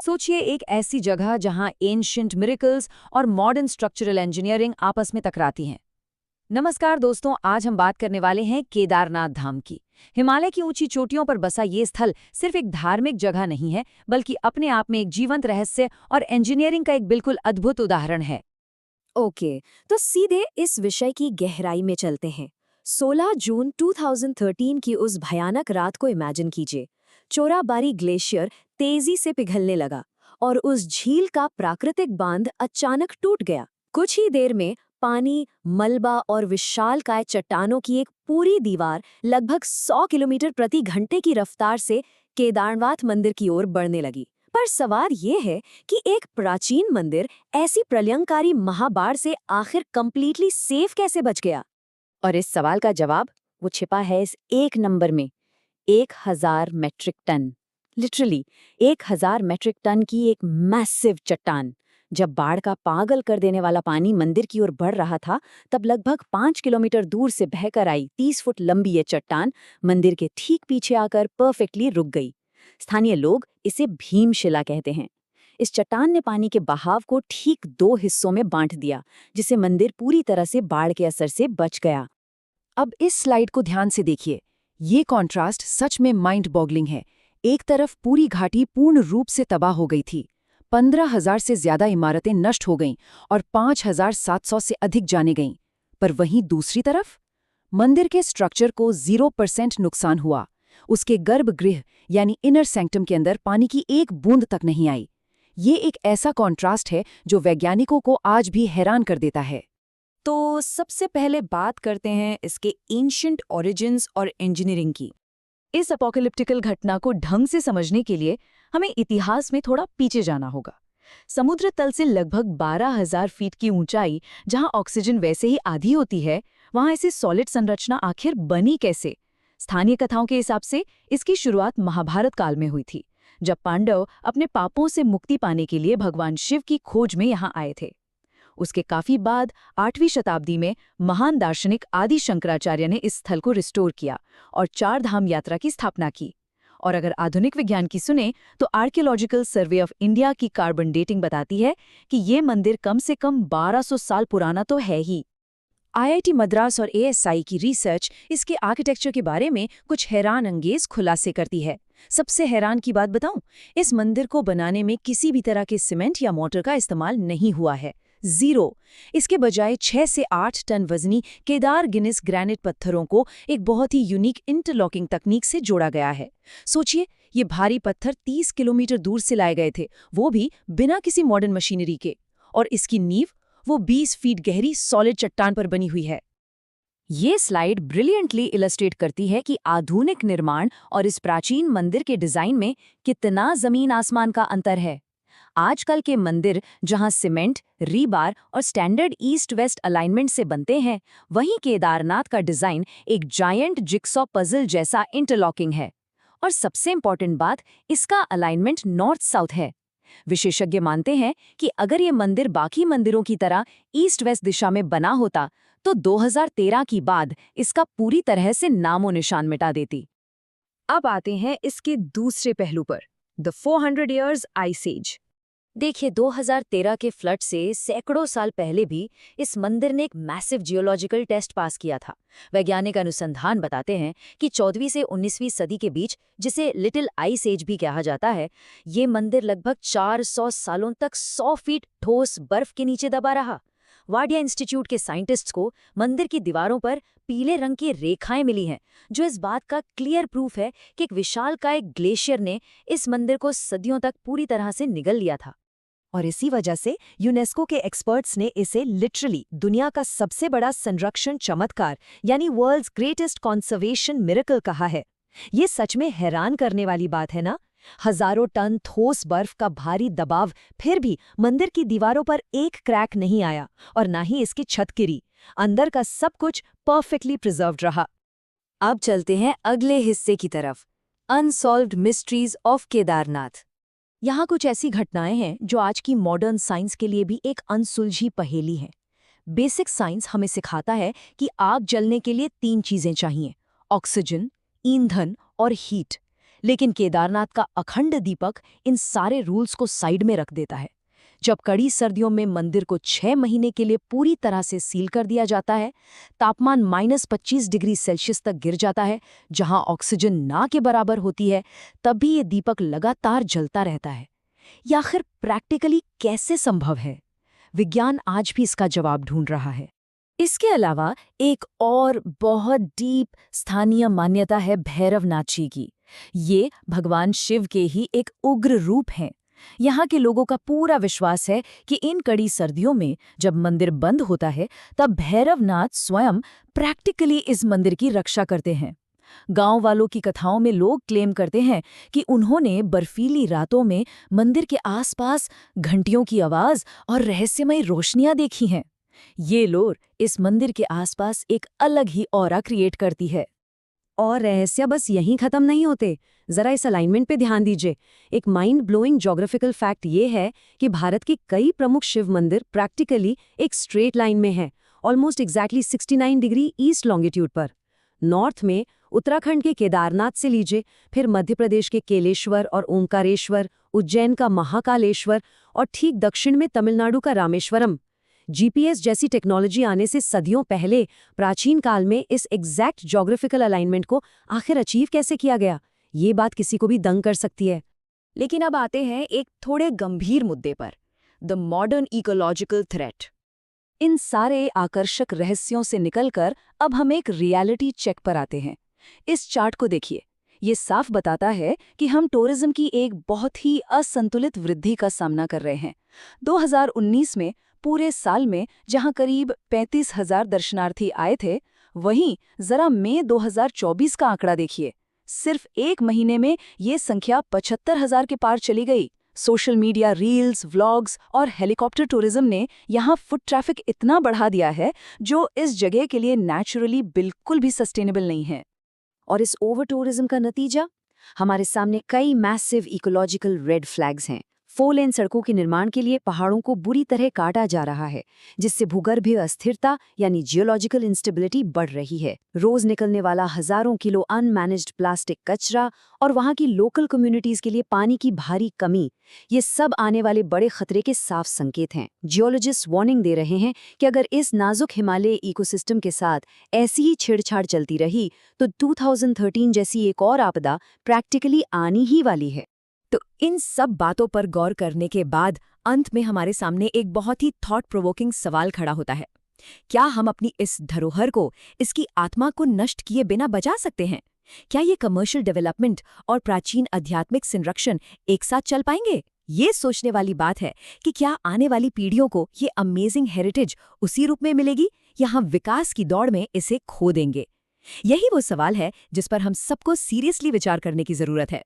सोचिए एक ऐसी जगह जहां एंशिएंट मिरेकल्स और मॉडर्न स्ट्रक्चरल इंजीनियरिंग आपस में टकराती हैं। नमस्कार दोस्तों, आज हम बात करने वाले हैं केदारनाथ धाम की। हिमालय की ऊंची चोटियों पर बसा ये स्थल सिर्फ एक धार्मिक जगह नहीं है, बल्कि अपने आप में एक जीवंत रहस्य और इंजीनियरिंग का एक बिल्कुल अद्भुत उदाहरण है। ओके, तो सीधे इस विषय की गहराई में चलते हैं। 16 जून 2013 की उस भयानक रात को इमेजिन कीजिए। चोराबारी ग्लेशियर तेजी से पिघलने लगा और उस झील का प्राकृतिक बांध अचानक टूट गया। कुछ ही देर में पानी, मलबा और विशालकाय चट्टानों की एक पूरी दीवार लगभग 100 किलोमीटर प्रति घंटे की रफ्तार से केदारनाथ मंदिर की ओर बढ़ने लगी। पर सवाल ये है कि एक प्राचीन मंदिर ऐसी प्रलयंकारी महाबाढ़ से आखिर कंप्लीटली सेफ कैसे बच गया? और इस सवाल का जवाब वो छिपा है इस एक नंबर में, 1000 metric tonne. Literally 1000 metric tonne की एक मैसिव चट्टान। जब बाढ़ का पागल कर देने वाला पानी मंदिर की ओर बढ़ रहा था, तब लगभग 5 किलोमीटर दूर से बहकर आई 30 फुट लंबी ये चट्टान मंदिर के ठीक पीछे आकर परफेक्टली रुक गई। स्थानीय लोग इसे भीमशिला कहते हैं। इस चट्टान ने पानी के बहाव को ठीक 2 हिस्सों में बांट दिया, जिससे मंदिर पूरी तरह से बाढ़ के असर से बच गया। अब इस स्लाइड को ध्यान से देखिए। ये कॉन्ट्रास्ट सच में माइंड बॉगलिंग है। एक तरफ पूरी घाटी पूर्ण रूप से तबाह हो गई थी, 15,000 से ज्यादा इमारतें नष्ट हो गईं और 5,700 से अधिक जाने गईं। पर वहीं दूसरी तरफ मंदिर के स्ट्रक्चर को 0% नुकसान हुआ। उसके गर्भगृह यानी इनर सैंक्टम के अंदर पानी की एक बूंद तक नहीं आई। ये एक ऐसा कॉन्ट्रास्ट है जो वैज्ञानिकों को आज भी हैरान कर देता है। तो सबसे पहले बात करते हैं इसके एंशिएंट ओरिजिन्स और इंजीनियरिंग की। इस अपोकैलिप्टिकल घटना को ढंग से समझने के लिए हमें इतिहास में थोड़ा पीछे जाना होगा। समुद्र तल से लगभग 12,000 फीट की ऊंचाई, जहां ऑक्सीजन वैसे ही आधी होती है, वहां ऐसी सॉलिड संरचना आखिर बनी कैसे? स्थानीय कथाओं के हिसाब से इसकी शुरुआत महाभारत काल में हुई थी, जब पांडव अपने पापों से मुक्ति पाने के लिए भगवान शिव की खोज में यहाँ आए थे। उसके काफी बाद 8वीं शताब्दी में महान दार्शनिक आदि शंकराचार्य ने इस स्थल को रिस्टोर किया और 4 धाम यात्रा की स्थापना की। और अगर आधुनिक विज्ञान की सुने तो आर्कियोलॉजिकल सर्वे ऑफ इंडिया की कार्बन डेटिंग बताती है कि ये मंदिर कम से कम 1200 साल पुराना तो है ही। आईआईटी मद्रास और एएसआई की रिसर्च इसके आर्किटेक्चर के बारे में कुछ हैरान अंगेज खुलासे करती है। सबसे हैरान की बात बताऊं, इस मंदिर को बनाने में किसी भी तरह के सीमेंट या मोटर का इस्तेमाल नहीं हुआ है। 0। इसके बजाय 6 से 8 टन वजनी केदार गिनिस ग्रेनाइट पत्थरों को एक बहुत ही यूनिक इंटरलॉकिंग तकनीक से जोड़ा गया है। सोचिए, ये भारी पत्थर 30 किलोमीटर दूर से लाए गए थे, वो भी बिना किसी मॉडर्न मशीनरी के। और इसकी नींव वो 20 फीट गहरी सॉलिड चट्टान पर बनी हुई है। ये स्लाइड ब्रिलियंटली इलस्ट्रेट करती है कि आधुनिक निर्माण और इस प्राचीन मंदिर के डिजाइन में कितना जमीन आसमान का अंतर है। आजकल के मंदिर जहां सीमेंट, रीबार और स्टैंडर्ड ईस्ट वेस्ट अलाइनमेंट से बनते हैं, वहीं केदारनाथ का डिजाइन एक जायंट जिक्सॉ पजल जैसा इंटरलॉकिंग है। और सबसे इंपॉर्टेंट बात, इसका अलाइनमेंट नॉर्थ साउथ है। विशेषज्ञ मानते हैं कि अगर ये मंदिर बाकी मंदिरों की तरह ईस्ट वेस्ट दिशा में बना होता तो 2013 की बाद इसका पूरी तरह से नामो निशान मिटा देती। अब आते हैं इसके दूसरे पहलू पर, द 400 ईयर्स आइस एज। देखिए, 2013 के फ्लड से सैकड़ों साल पहले भी इस मंदिर ने एक मैसिव जियोलॉजिकल टेस्ट पास किया था। वैज्ञानिक अनुसंधान बताते हैं कि 14वीं से 19वीं सदी के बीच, जिसे लिटिल आइस एज भी कहा जाता है, ये मंदिर लगभग 400 सालों तक 100 फीट ठोस बर्फ के नीचे दबा रहा। वाडिया इंस्टीट्यूट के साइंटिस्ट्स को मंदिर की दीवारों पर पीले रंग की रेखाएं मिली हैं, जो इस बात का क्लियर प्रूफ है कि एक विशालकाय ग्लेशियर ने इस मंदिर को सदियों तक पूरी तरह से निगल लिया था। और इसी वजह से यूनेस्को के एक्सपर्ट्स ने इसे लिटरली दुनिया का सबसे बड़ा संरक्षण चमत्कार यानी वर्ल्ड्स ग्रेटेस्ट कॉन्जर्वेशन मिरेकल कहा है। ये सच में हैरान करने वाली बात है ना? हजारों टन ठोस बर्फ का भारी दबाव, फिर भी मंदिर की दीवारों पर एक क्रैक नहीं आया और ना ही इसकी छत गिरी। अंदर का सब कुछ परफेक्टली प्रिजर्व्ड रहा। अब चलते हैं अगले हिस्से की तरफ, अनसॉल्व्ड मिस्ट्रीज ऑफ केदारनाथ। यहाँ कुछ ऐसी घटनाएं हैं जो आज की मॉडर्न साइंस के लिए भी एक अनसुलझी पहेली हैं। बेसिक साइंस हमें सिखाता है कि आग जलने के लिए 3 चीजें चाहिए, ऑक्सीजन, ईंधन और हीट। लेकिन केदारनाथ का अखंड दीपक इन सारे रूल्स को साइड में रख देता है। जब कड़ी सर्दियों में मंदिर को 6 महीने के लिए पूरी तरह से सील कर दिया जाता है, तापमान -25 डिग्री सेल्सियस तक गिर जाता है, जहां ऑक्सीजन ना के बराबर होती है, तब भी ये दीपक लगातार जलता रहता है। या आखिर प्रैक्टिकली कैसे संभव है? विज्ञान आज भी इसका जवाब ढूंढ रहा है। इसके अलावा एक और बहुत डीप स्थानीय मान्यता है भैरवनाथजी की। ये भगवान शिव के ही एक उग्र रूप हैं। यहाँ के लोगों का पूरा विश्वास है कि इन कड़ी सर्दियों में जब मंदिर बंद होता है, तब भैरवनाथ स्वयं प्रैक्टिकली इस मंदिर की रक्षा करते हैं। गांव वालों की कथाओं में लोग क्लेम करते हैं कि उन्होंने बर्फीली रातों में मंदिर के आसपास घंटियों की आवाज और रहस्यमयी रोशनियां देखी हैं। ये लोर इस मंदिर के आसपास एक अलग ही ऑरा क्रिएट करती है। और रहस्य बस यहीं खत्म नहीं होते। जरा इस अलाइनमेंट पे ध्यान दीजिए। एक माइंड ब्लोइंग ज्योग्राफिकल फैक्ट ये है कि भारत के कई प्रमुख शिव मंदिर प्रैक्टिकली एक स्ट्रेट लाइन में हैं, almost exactly 69 degree east longitude पर। नॉर्थ में उत्तराखंड के केदारनाथ से लीजिए, फिर मध्य प्रदेश के केलेश्वर और ओंकारेश्वर, उज्जैन का महाकालेश्वर और ठीक दक्षिण में तमिलनाडु का रामेश्वरम। जीपीएस जैसी टेक्नोलॉजी आने से सदियों पहले प्राचीन काल में इस एग्जैक्ट ज्योग्राफिकल अलाइनमेंट को आखिर अचीव कैसे किया गया, ये बात किसी को भी दंग कर सकती है। लेकिन अब आते हैं एक थोड़े गंभीर मुद्दे पर, द मॉडर्न इकोलॉजिकल थ्रेट। इन सारे आकर्षक रहस्यों से निकलकर अब हम एक रियलिटी चेक पर आते हैं। इस चार्ट को देखिए, ये साफ बताता है कि हम टूरिज्म की एक बहुत ही असंतुलित वृद्धि का सामना कर रहे हैं। 2019 में पूरे साल में जहां करीब 35,000 दर्शनार्थी आए थे, वहीं जरा मई 2024 का आंकड़ा देखिए, सिर्फ एक महीने में ये संख्या 75,000 के पार चली गई। सोशल मीडिया रील्स, व्लॉग्स और हेलीकॉप्टर टूरिज्म ने यहाँ फुट ट्रैफिक इतना बढ़ा दिया है जो इस जगह के लिए नेचुरली बिल्कुल भी सस्टेनेबल नहीं है। और इस ओवर टूरिज्म का नतीजा, हमारे सामने कई मैसिव इकोलॉजिकल रेड फ्लैग्स हैं। 4 लेन सड़कों के निर्माण के लिए पहाड़ों को बुरी तरह काटा जा रहा है, जिससे भूगर्भीय अस्थिरता यानी जियोलॉजिकल इंस्टेबिलिटी बढ़ रही है। रोज निकलने वाला हजारों किलो अनमैनेज्ड प्लास्टिक कचरा और वहाँ की लोकल कम्युनिटीज के लिए पानी की भारी कमी, ये सब आने वाले बड़े खतरे के साफ संकेत हैं। जियोलॉजिस्ट वार्निंग दे रहे हैं कि अगर इस नाजुक हिमालय इकोसिस्टम के साथ ऐसी ही छेड़छाड़ चलती रही तो 2013 जैसी एक और आपदा प्रैक्टिकली आनी ही वाली है। तो इन सब बातों पर गौर करने के बाद अंत में हमारे सामने एक बहुत ही थॉट प्रोवोकिंग सवाल खड़ा होता है। क्या हम अपनी इस धरोहर को, इसकी आत्मा को नष्ट किए बिना बचा सकते हैं? क्या ये कमर्शियल डेवलपमेंट और प्राचीन आध्यात्मिक संरक्षण एक साथ चल पाएंगे? ये सोचने वाली बात है कि क्या आने वाली पीढ़ियों को ये अमेजिंग हेरिटेज उसी रूप में मिलेगी या हम विकास की दौड़ में इसे खो देंगे? यही वो सवाल है जिस पर हम सबको सीरियसली विचार करने की जरूरत है।